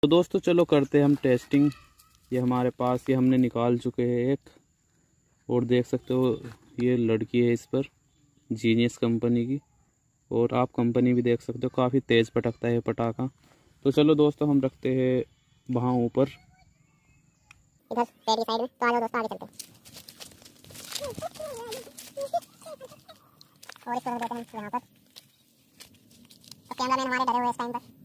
तो दोस्तों चलो करते हैं हम टेस्टिंग। ये हमारे पास ये हमने निकाल चुके हैं एक, और देख सकते हो ये लड़की है इस पर, जीनियस कंपनी की। और आप कंपनी भी देख सकते हो, काफ़ी तेज़ पटकता है ये पटाखा। तो चलो दोस्तों हम रखते हैं वहाँ ऊपर इधर पैरी साइड में। तो आ जाओ दोस्तों, आगे चलते हैं और इसको रख देते हैं यहाँ पर। तो कैमरामैन हमारे डरे हुए इस टाइम पर।